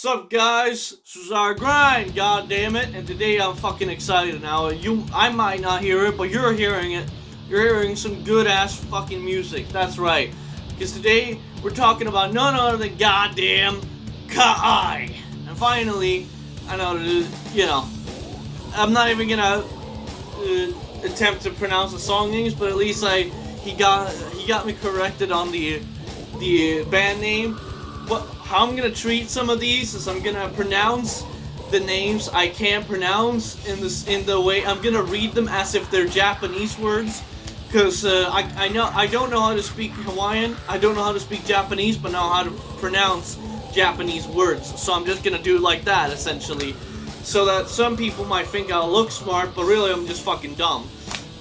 Sup guys, this is our grind, god damn it, and today I'm fucking excited now. I might not hear it, but you're hearing it. You're hearing some good ass fucking music, that's right. Because today, we're talking about none other than goddamn Kai. And finally, I know, I'm not even gonna attempt to pronounce the song names, but at least he got me corrected on the band name. But how I'm gonna treat some of these is I'm gonna pronounce the names I can't pronounce in the way I'm gonna read them as if they're Japanese words, because I don't know how to speak Hawaiian, I don't know how to speak Japanese, but know how to pronounce Japanese words. So I'm just gonna do it like that essentially, so that some people might think I'll look smart, but really I'm just fucking dumb.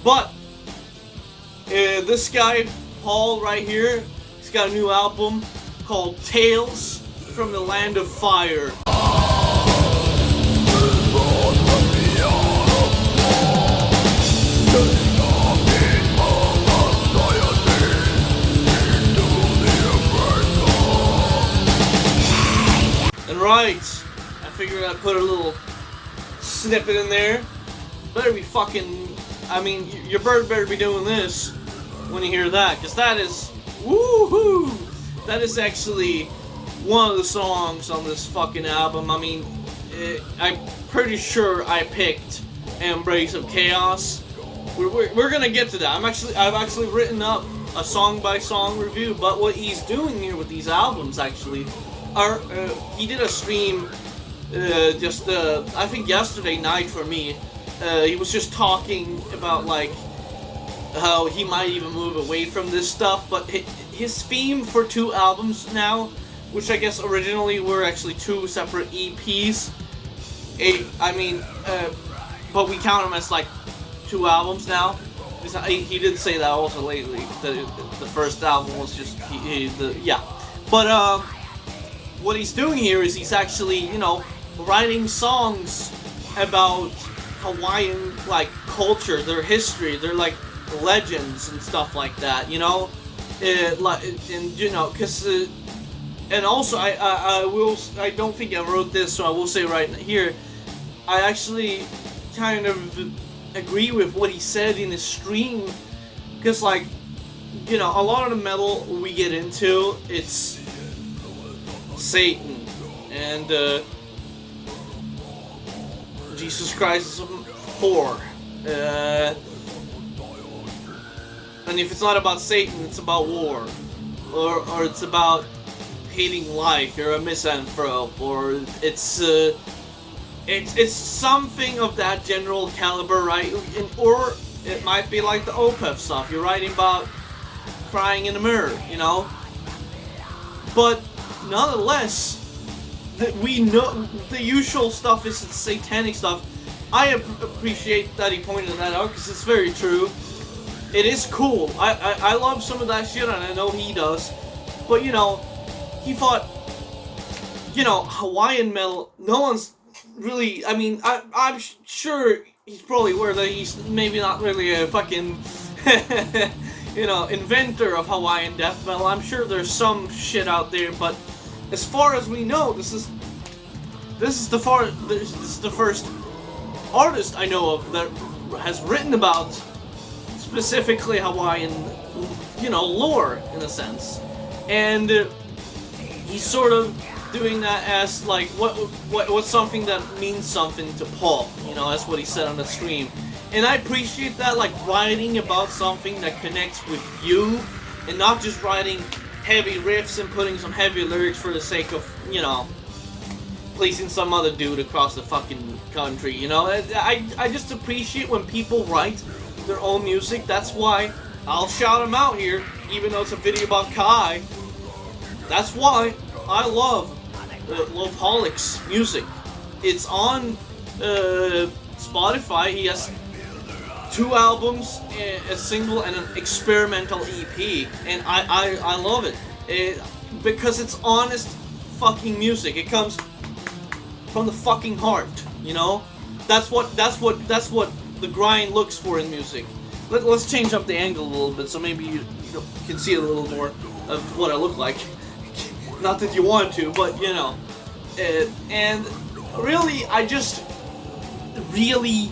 But this guy Paul right here, he's got a new album called Tales from the Land of Fire. And right, I figured I'd put a little snippet in there. Better be fucking, your bird better be doing this when you hear that, because that is, woohoo! That is actually one of the songs on this fucking album. I'm pretty sure I picked Embrace of Chaos. We're gonna get to that. I've actually written up a song by song review, but what he's doing here with these albums actually he did a stream I think yesterday night for me. He was just talking about like how he might even move away from this stuff, but his theme for 2 albums now, which I guess originally were actually 2 separate EPs, but we count them as like 2 albums now. He did say that also lately, that the first album was just, But what he's doing here is he's actually, writing songs about Hawaiian, like, culture, their history, their, like, legends and stuff like that, and also I don't think I wrote this, so I will say right here, I actually kind of agree with what he said in his stream, because like, a lot of the metal we get into, it's Satan and Jesus Christ is a whore. And if it's not about Satan, it's about war, or it's about hating life. You're a misanthrope, or it's something of that general caliber, right? Or it might be like the Opeth stuff. You're writing about crying in the mirror, But nonetheless, we know the usual stuff is the satanic stuff. I appreciate that he pointed that out because it's very true. It is cool. I love some of that shit, and I know he does. But, he thought, Hawaiian metal, no one's really, I'm sure he's probably aware that he's maybe not really a fucking, inventor of Hawaiian death metal. I'm sure there's some shit out there, but as far as we know, this is the first artist I know of that has written about specifically Hawaiian, lore in a sense, and he's sort of doing that as like what's something that means something to Paul. That's what he said on the stream, and I appreciate that, like writing about something that connects with you, and not just writing heavy riffs and putting some heavy lyrics for the sake of pleasing some other dude across the fucking country. I just appreciate when people write their own music. That's why I'll shout them out here, even though it's a video about Kai. That's why I love Loveholic's music. It's on Spotify. He has 2 albums, a single, and an experimental EP, and I love it, because it's honest fucking music. It comes from the fucking heart, That's what the grind looks for in music. Let's change up the angle a little bit so maybe you can see a little more of what I look like. Not that you want to, but And really, I just really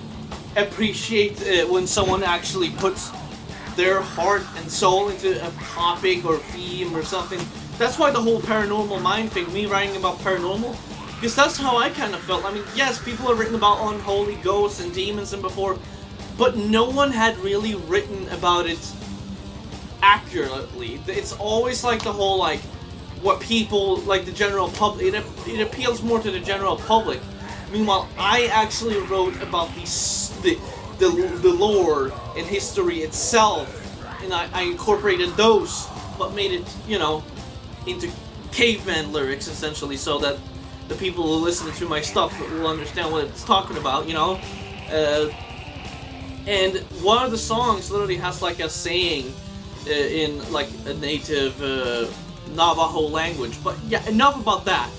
appreciate when someone actually puts their heart and soul into a topic or theme or something. That's why the whole paranormal mind thing, me writing about paranormal, because that's how I kind of felt. I mean, yes, people have written about unholy ghosts and demons and before, but no one had really written about it accurately. It's always like the whole, like, what people, like the general public, it appeals more to the general public. Meanwhile, I actually wrote about the lore and history itself, and I incorporated those, but made it, you know, into caveman lyrics, essentially, so that the people who listen to my stuff will understand what it's talking about, you know? And one of the songs literally has, like, a saying in, like, a native Navajo language. But, yeah, enough about that.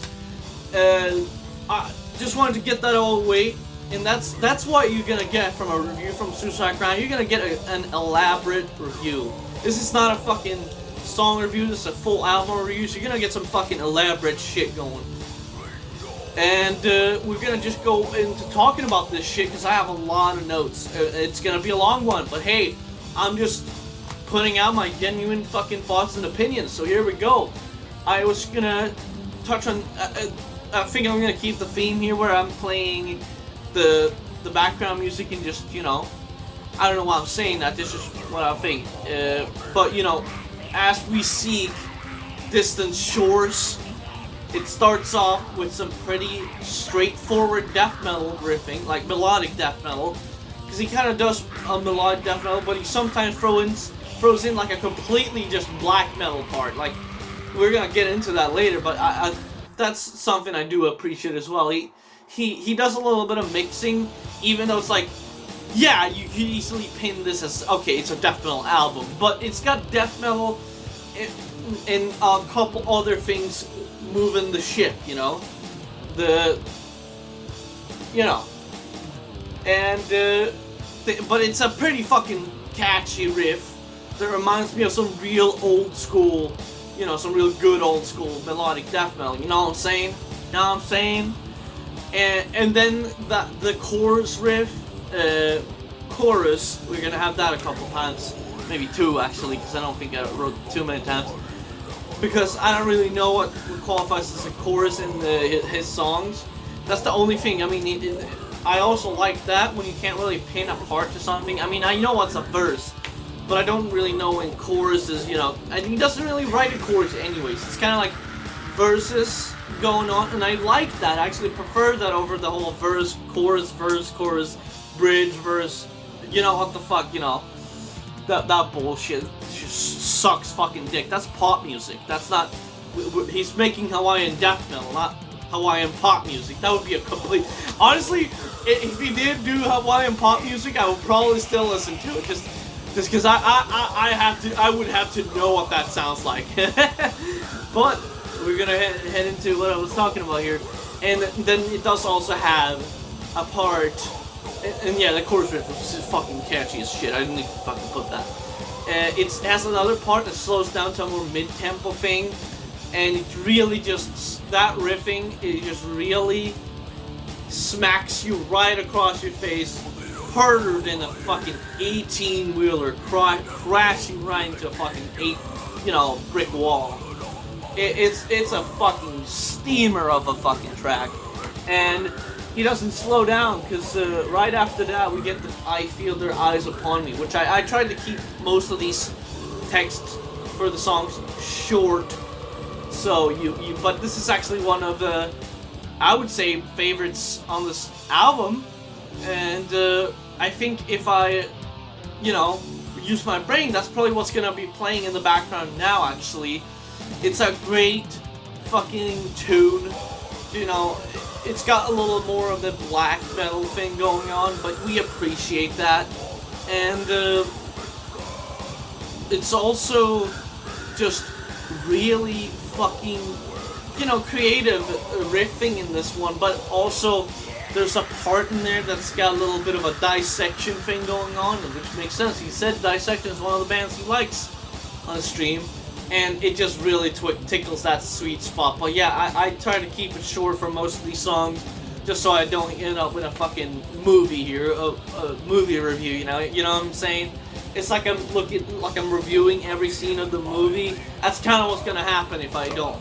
I just wanted to get that all away. And that's what you're gonna get from a review from Suicide Grind. You're gonna get an elaborate review. This is not a fucking song review, this is a full album review, so you're gonna get some fucking elaborate shit going. And we're gonna just go into talking about this shit, because I have a lot of notes. It's gonna be a long one, but hey, I'm just putting out my genuine fucking thoughts and opinions, so here we go. I was gonna touch on, I think I'm gonna keep the theme here where I'm playing the background music and just, you know, I don't know why I'm saying that, this is what I think. But, you know, as we seek distant shores, it starts off with some pretty straightforward death metal riffing, like melodic death metal, because he kind of does a melodic death metal, but he sometimes throws in like a completely just black metal part. Like, we're gonna get into that later, but I that's something I do appreciate as well. He does a little bit of mixing, even though it's like, yeah, you could easily pin this as, okay, it's a death metal album, but it's got death metal and a couple other things moving the ship, you know? But it's a pretty fucking catchy riff that reminds me of some real old school, you know, some real good old school melodic death metal, you know what I'm saying? You know what I'm saying? And then the chorus riff, we're gonna have that a couple times, maybe two actually, because I don't think I wrote too many times, because I don't really know what qualifies as a chorus in his songs. That's the only thing. I mean, I also like that when you can't really pin a part to something. I mean, I know what's a verse, but I don't really know when choruses, you know, and he doesn't really write a chorus anyways. It's kind of like verses going on, and I like that. I actually prefer that over the whole verse, chorus, bridge, verse, you know, what the fuck, you know, that bullshit just sucks fucking dick. That's pop music. That's not, he's making Hawaiian death metal, not Hawaiian pop music. That would be a complete, honestly, if he did do Hawaiian pop music, I would probably still listen to it, just because I would have to know what that sounds like. But we're gonna head into what I was talking about here, and then it does also have a part, and yeah, the chorus riff is fucking catchy as shit. I didn't need to fucking put that. It has another part that slows down to a more mid-tempo thing, and it really just, that riffing, it just really smacks you right across your face, harder than a fucking 18-wheeler crashing right into a fucking brick wall. It's a fucking steamer of a fucking track, and he doesn't slow down, because right after that we get the I feel their eyes upon me, which I tried to keep most of these texts for the songs short, so but this is actually one of the, I would say, favorites on this album, and I think if I, use my brain, that's probably what's gonna be playing in the background now, actually. It's a great fucking tune, it's got a little more of the black metal thing going on, but we appreciate that, and it's also just really fucking, creative riffing in this one, but also there's a part in there that's got a little bit of a dissection thing going on, which makes sense. He said Dissection is one of the bands he likes on the stream. and it just really tickles that sweet spot. But yeah, I try to keep it short for most of these songs, just so I don't end up with a fucking movie here, a movie review. You know what I'm saying? It's like I'm reviewing every scene of the movie. That's kind of what's gonna happen if I don't,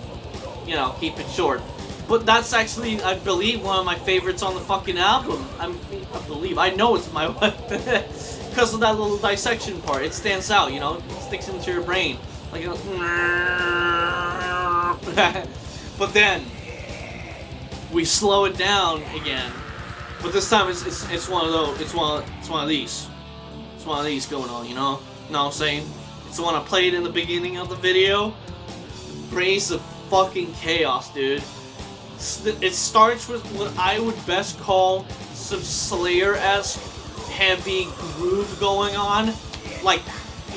keep it short. But that's actually, I believe, one of my favorites on the fucking album. I know it's my one. Because of that little dissection part. It stands out, it sticks into your brain. Like, but then, we slow it down again. But this time it's one of those, it's one of these. It's one of these going on, you know what I'm saying? It's the one I played in the beginning of the video. Brings of fucking chaos, dude. It starts with what I would best call some Slayer-esque heavy groove going on. Like,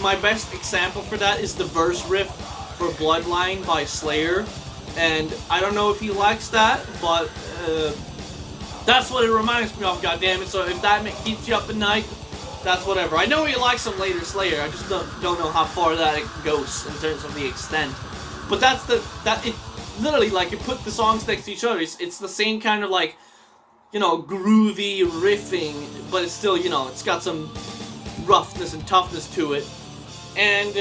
my best example for that is the verse riff for Bloodline by Slayer. And I don't know if he likes that, but that's what it reminds me of, goddammit. So if that keeps you up at night, that's whatever. I know he likes some later Slayer, I just don't know how far that goes in terms of the extent. But that's it literally, like, you put the songs next to each other, it's the same kind of, like, groovy riffing, but it's still, it's got some roughness and toughness to it. And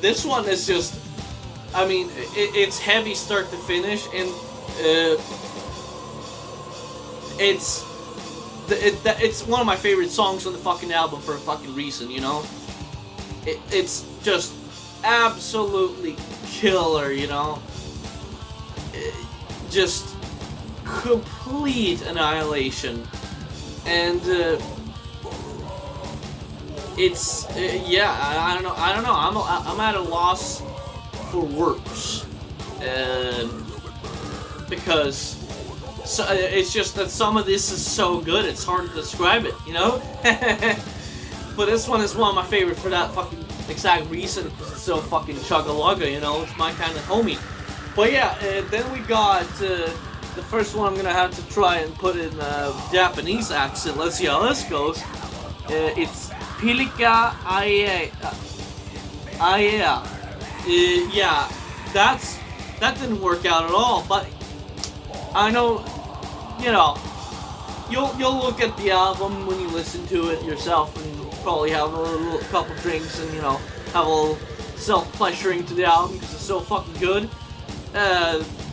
this one is just, I mean, it's heavy start to finish, and it's one of my favorite songs on the fucking album for a fucking reason, It's just absolutely killer, Just complete annihilation, and it's yeah. I don't know. I'm at a loss for words, because it's just that some of this is so good it's hard to describe it, But this one is one of my favorites for that fucking exact reason, because it's so fucking chugga-lugga, It's my kind of homie. But yeah, then we got the first one. I'm gonna have to try and put in a Japanese accent. Let's see how this goes. It's Pilika Aea. Yeah, that didn't work out at all. But I know, you'll look at the album when you listen to it yourself, and probably have a couple drinks, and have a little self-pleasuring to the album because it's so fucking good.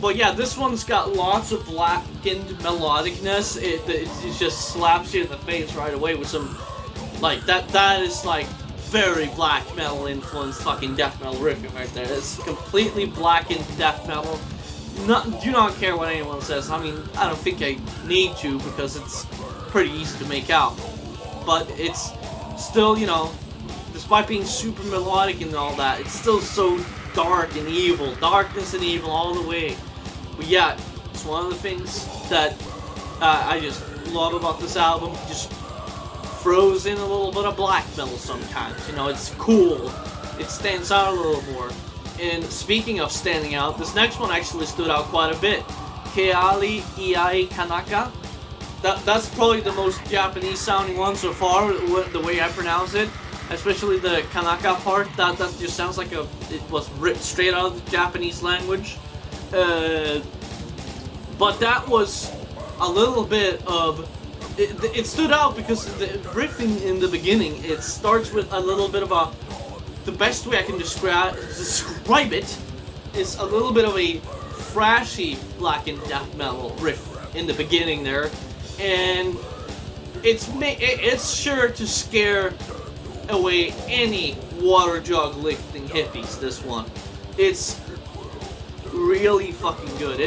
But yeah, this one's got lots of blackened melodicness. It just slaps you in the face right away with some, like, that is like very black metal influenced fucking death metal riffing right there. It's completely blackened death metal. Do not care what anyone says. I mean, I don't think I need to, because it's pretty easy to make out. But it's still, despite being super melodic and all that, it's still so dark and evil. Darkness and evil all the way. But yeah, it's one of the things that I just love about this album. Just throws in a little bit of black metal sometimes. It's cool. It stands out a little more. And speaking of standing out, this next one actually stood out quite a bit. Keali Iai Kanaka. That's probably the most Japanese sounding one so far, the way I pronounce it. Especially the Kanaka part, that just sounds like it was ripped straight out of the Japanese language. But that was a little bit of... It stood out because the riffing in the beginning, it starts with a little bit of a... The best way I can describe it is a little bit of a thrashy black and death metal riff in the beginning there. And it's sure to scare away any water jug lifting hippies. This one, it's really fucking good.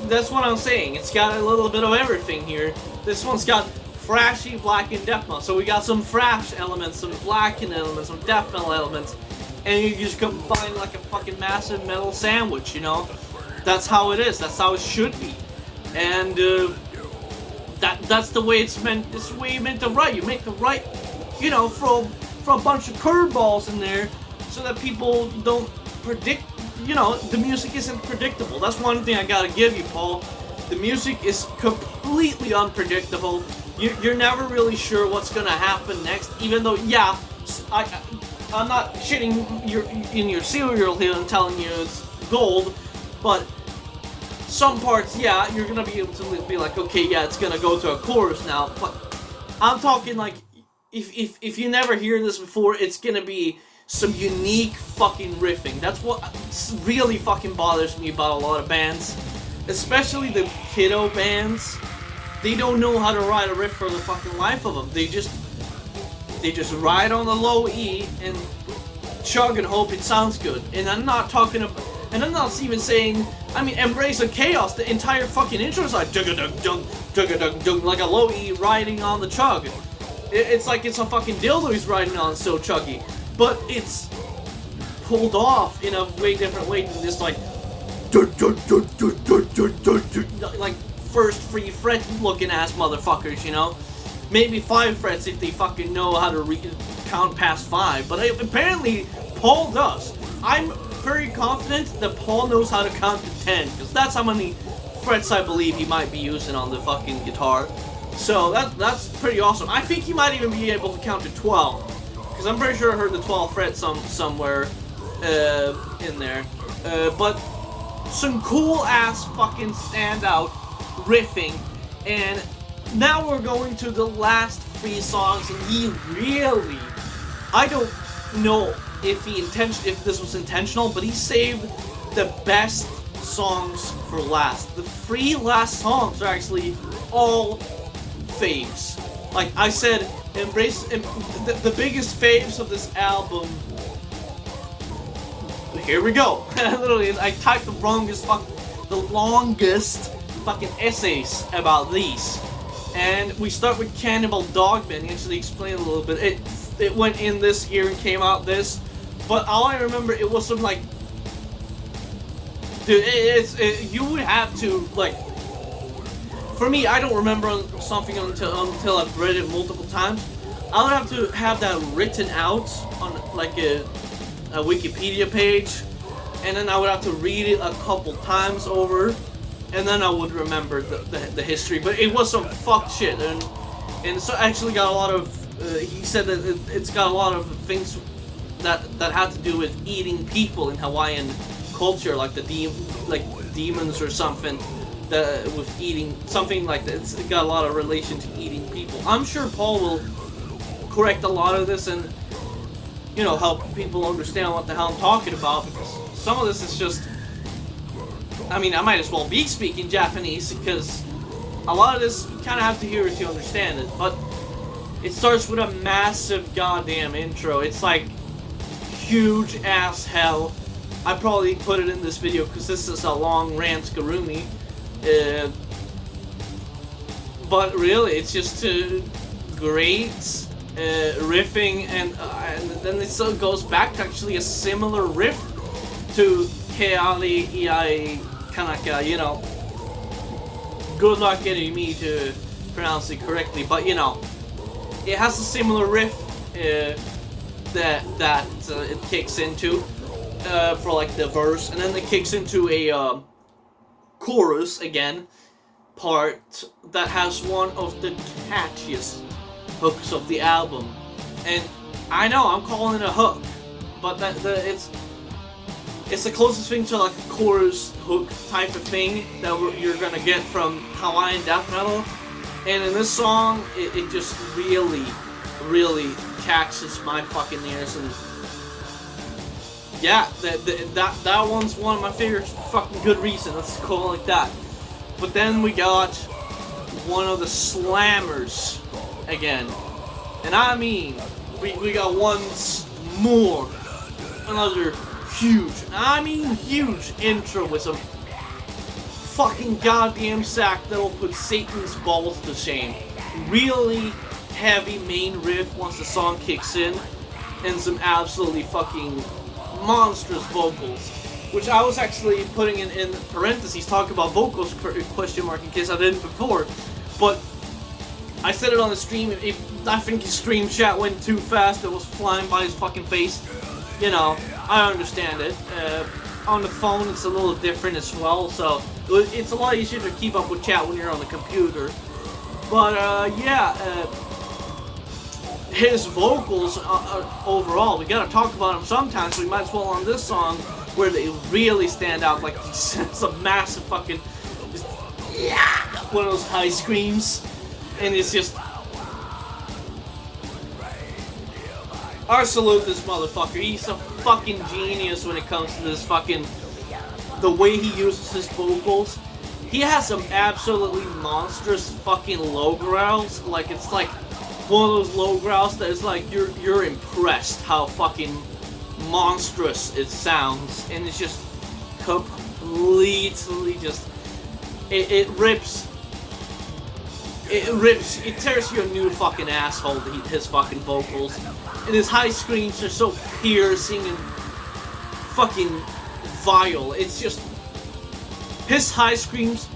That's what I'm saying. It's got a little bit of everything here. This one's got thrashy black and death metal. So we got some thrash elements, some blackened elements, some death metal elements, and you just combine like a fucking massive metal sandwich. That's how it is. That's how it should be. And that's the way it's meant. This is the way you meant to write. You make the right, throw a bunch of curveballs in there so that people don't predict. The music isn't predictable. That's one thing I gotta give you, Paul. The music is completely unpredictable. You're never really sure what's gonna happen next. Even though, yeah, I'm not shitting in your cereal here and telling you it's gold, but some parts, yeah, you're gonna be able to be like, okay, yeah, it's gonna go to a chorus now. But I'm talking like, if you never hear this before, it's gonna be some unique fucking riffing. That's what really fucking bothers me about a lot of bands, especially the kiddo bands. They don't know how to write a riff for the fucking life of them. They just ride on the low E and chug and hope it sounds good. And I'm not talking about, and I'm not even saying, I mean, Embrace of Chaos, the entire fucking intro is like jugga-dug-dung, like a low E riding on the chug. It's like it's a fucking dildo he's riding on, so chuggy. But it's pulled off in a way different way than this, like first 3 fret looking ass motherfuckers, you know? Maybe 5 frets if they fucking know how to count past 5, but apparently Paul does. I'm very confident that Paul knows how to count to 10, because that's how many frets I believe he might be using on the fucking guitar. So that's pretty awesome. I think he might even be able to count to 12, because I'm pretty sure I heard the 12th fret somewhere in there. But some cool ass fucking standout riffing, and now we're going to the last 3 songs, and he really, I don't know if this was intentional, but he saved the best songs for last. The 3 last songs are actually all faves. Like I said, the biggest faves of this album. Here we go. Literally, I typed the longest fucking essays about these. And we start with Cannibal Dogman. He actually explained a little bit. It went in this year and came out this. But all I remember, it was some like, dude, you would have to like. For me, I don't remember something until I've read it multiple times. I would have to have that written out on like a Wikipedia page, and then I would have to read it a couple times over, and then I would remember the history. But it was some fucked shit, and so actually got a lot of. He said that it's got a lot of things that had to do with eating people in Hawaiian culture, like demons or something. With eating something like that, it's got a lot of relation to eating people. I'm sure Paul will correct a lot of this and, you know, help people understand what the hell I'm talking about, because some of this is just, I mean, I might as well be speaking Japanese, because a lot of this you kind of have to hear it to understand it. But it starts with a massive goddamn intro. It's like huge ass hell. I probably put it in this video because this is a long rant garumi. But really, it's just great riffing, and then it still goes back to actually a similar riff to Keali Iai Kanaka, you know. Good luck getting me to pronounce it correctly, but you know, it has a similar riff that it kicks into for like the verse, and then it kicks into a chorus again part that has one of the catchiest hooks of the album. And I know I'm calling it a hook, but it's the closest thing to like a chorus hook type of thing that you're gonna get from Hawaiian death metal. And in this song, it just really catches my fucking ears. And yeah, that one's one of my favorite fucking good reasons. Let's call it like that. But then we got one of the slammers again. And I mean, we got once more another huge, I mean huge intro with some fucking goddamn sack that'll put Satan's balls to shame. Really heavy main riff once the song kicks in, and some absolutely fucking monstrous vocals, which I was actually putting in parentheses, talking about vocals question mark in case I didn't before, but I said it on the stream. I think his stream chat went too fast. It was flying by his fucking face. You know, I understand it. On the phone, it's a little different as well, so it's a lot easier to keep up with chat when you're on the computer. But yeah, his vocals overall, we gotta talk about them sometimes. We might as well on this song where they really stand out. Like it's a massive fucking, just, yeah, one of those high screams, and it's just. I salute this motherfucker. He's a fucking genius when it comes to this fucking, the way he uses his vocals. He has some absolutely monstrous fucking low growls. Like it's like one of those low growls that is like you're impressed how fucking monstrous it sounds, and it's just completely just it rips. It tears you a new fucking asshole, his fucking vocals. And his high screams are so piercing and fucking vile. It's just, his high screams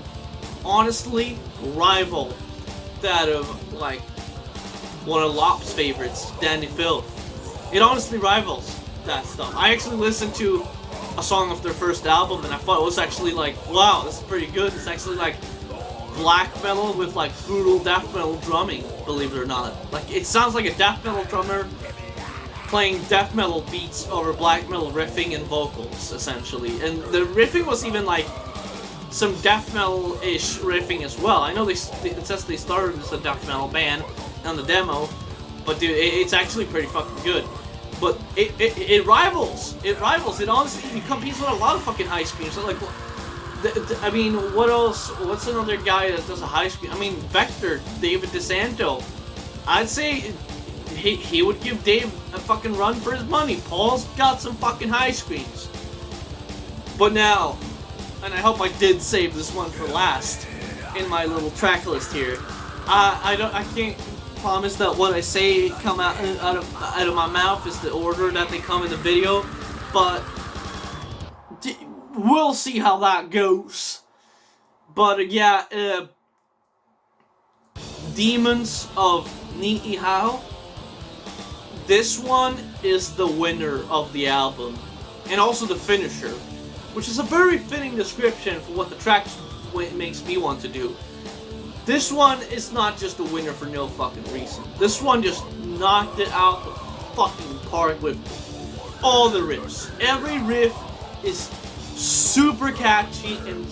honestly rival that of, like, one of Lop's favorites, Danny Filth. It honestly rivals that stuff. I actually listened to a song of their first album, and I thought it was actually like, wow, this is pretty good. It's actually like black metal with like brutal death metal drumming, believe it or not. Like, it sounds like a death metal drummer playing death metal beats over black metal riffing and vocals, essentially. And the riffing was even like some death metal-ish riffing as well. I know it says they started as a death metal band on the demo, but dude, it's actually pretty fucking good. But it rivals. It rivals. It honestly competes with a lot of fucking high screams. So like, I mean, what else? What's another guy that does a high scream? I mean, Vector, David DeSanto. I'd say he would give Dave a fucking run for his money. Paul's got some fucking high screams. But now, and I hope I did save this one for last in my little track list here. I can't promise that what I say come out of my mouth is the order that they come in the video, but we'll see how that goes. But yeah, Demons of Ni'ihau. This one is the winner of the album, and also the finisher, which is a very fitting description for what the track makes me want to do. This one is not just a winner for no fucking reason. This one just knocked it out the fucking park with all the riffs. Every riff is super catchy and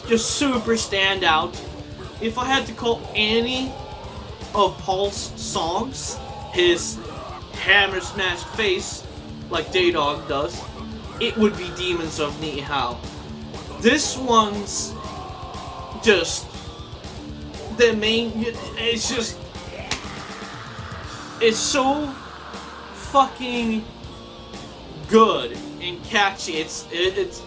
just super standout. If I had to call any of Paul's songs his hammer smash face, like Daydog does, it would be Demons of Ni'ihau. This one's just the main. It's just, it's so fucking good and catchy. It's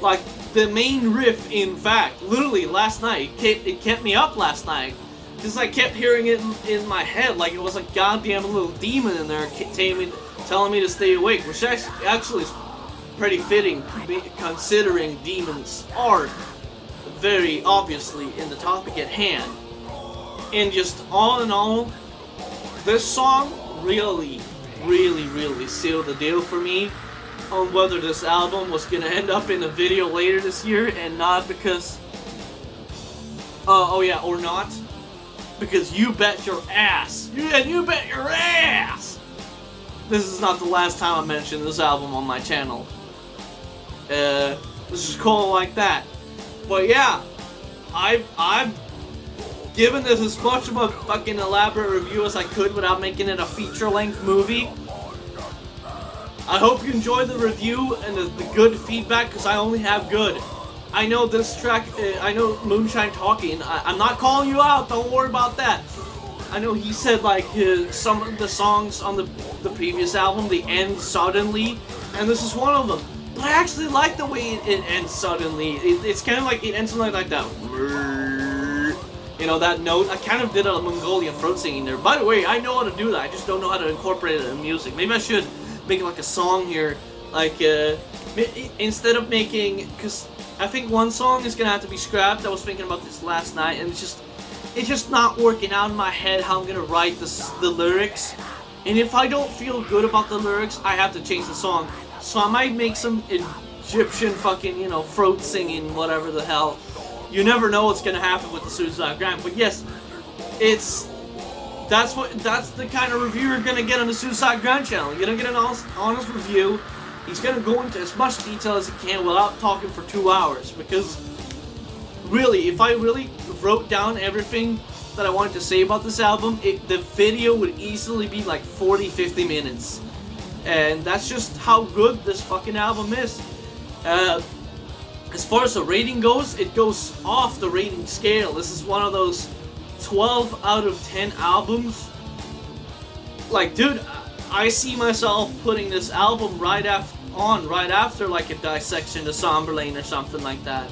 like the main riff. In fact, literally last night, it kept me up last night. Because I kept hearing it in my head like it was a goddamn little demon in there telling me to stay awake, which actually is pretty fitting considering demons are very obviously in the topic at hand. And just all in all, this song really sealed the deal for me on whether this album was going to end up in a video later this year, and not because... or not. Because you bet your ass. You bet your ass! This is not the last time I mentioned this album on my channel. Let's just call it like that. But yeah, I've given this as much of a fucking elaborate review as I could without making it a feature-length movie. I hope you enjoyed the review and the good feedback, because I only have good. I know this track, I know Moonshine Talking, I'm not calling you out, don't worry about that. I know he said like some of the songs on the previous album, they end suddenly, and this is one of them. But I actually like the way it ends suddenly. It's kind of like, it ends like that. You know, that note. I kind of did a Mongolian throat singing there. By the way, I know how to do that, I just don't know how to incorporate it in music. Maybe I should make like a song here, like, instead of making, because I think one song is gonna have to be scrapped. I was thinking about this last night, and it's just not working out in my head how I'm gonna write the lyrics. And if I don't feel good about the lyrics, I have to change the song. So I might make some Egyptian fucking, you know, throat singing, whatever the hell. You never know what's gonna happen with the Suicide Grind. But yes, it's That's the kind of review you're gonna get on the Suicide Grind channel. You're gonna get an honest review. He's gonna go into as much detail as he can without talking for 2 hours. Because really, if I really wrote down everything that I wanted to say about this album, the video would easily be like 40-50 minutes. And that's just how good this fucking album is. As far as the rating goes, it goes off the rating scale. This is one of those 12 out of 10 albums. Like, dude, I see myself putting this album right after like a Dissection to Somberlane or something like that.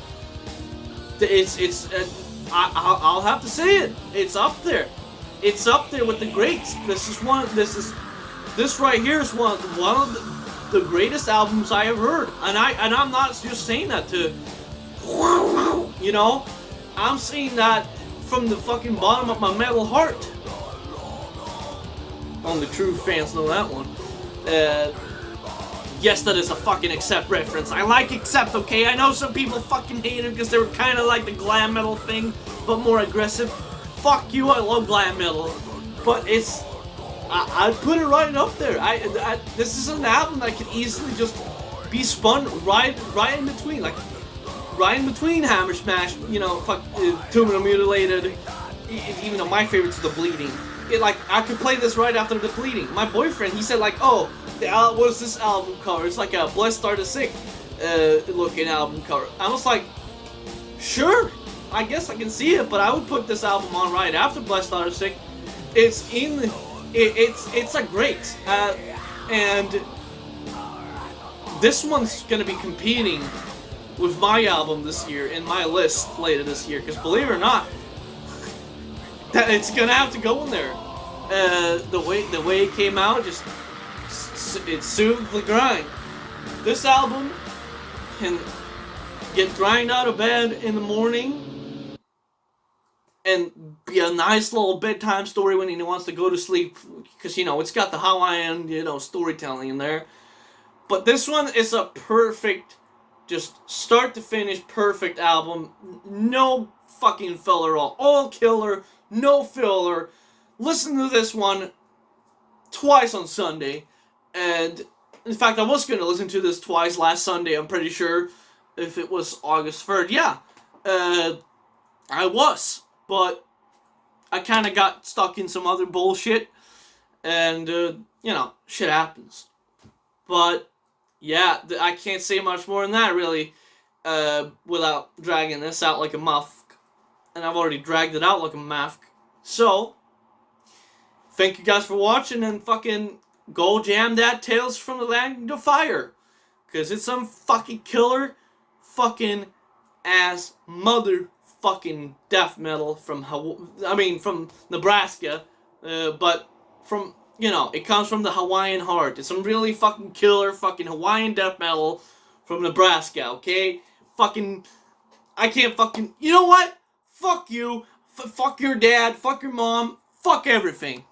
I'll have to say it. It's up there. It's up there with the greats. This right here is one of the greatest albums I have heard. And I'm not just saying that to, you know, I'm saying that from the fucking bottom of my metal heart. Only true fans know that one. Yes, that is a fucking Accept reference. I like Accept, okay? I know some people fucking hate it because they were kind of like the glam metal thing, but more aggressive. Fuck you, I love glam metal. But it's... I'd put it right up there. This is an album that could easily just be spun right in between. Like, right in between Hammer Smash, you know, Tomb of the Mutilated, even though my favorite's The Bleeding. I could play this right after The Bleeding. My boyfriend, he said like, oh, what's this album cover? It's like a Blessed Are the Sick looking album cover. I was like, sure, I guess I can see it, but I would put this album on right after Blessed Are the Sick. It's a great, and this one's gonna be competing with my album this year in my list later this year, because believe it or not, that it's gonna have to go in there. The way it came out, just it soothed the grind. This album can get grind out of bed in the morning and be a nice little bedtime story when he wants to go to sleep, because you know it's got the Hawaiian, you know, storytelling in there. But this one is a perfect, just start to finish perfect album. No fucking filler at all killer, no filler. Listen to this one twice on Sunday, and in fact I was going to listen to this twice last Sunday, I'm pretty sure, if it was August 3rd. Yeah, I was, but I kind of got stuck in some other bullshit, and you know, shit happens. But yeah, I can't say much more than that really, without dragging this out like a muff, and I've already dragged it out like a muff. So thank you guys for watching, and fucking go jam that Tales from the Land of Fire, because it's some fucking killer fucking ass motherfucking death metal from from Nebraska, but from, you know, it comes from the Hawaiian heart. It's some really fucking killer fucking Hawaiian death metal from Nebraska, okay? Fucking, I can't fucking, you know what? Fuck you, fuck your dad, fuck your mom, fuck everything.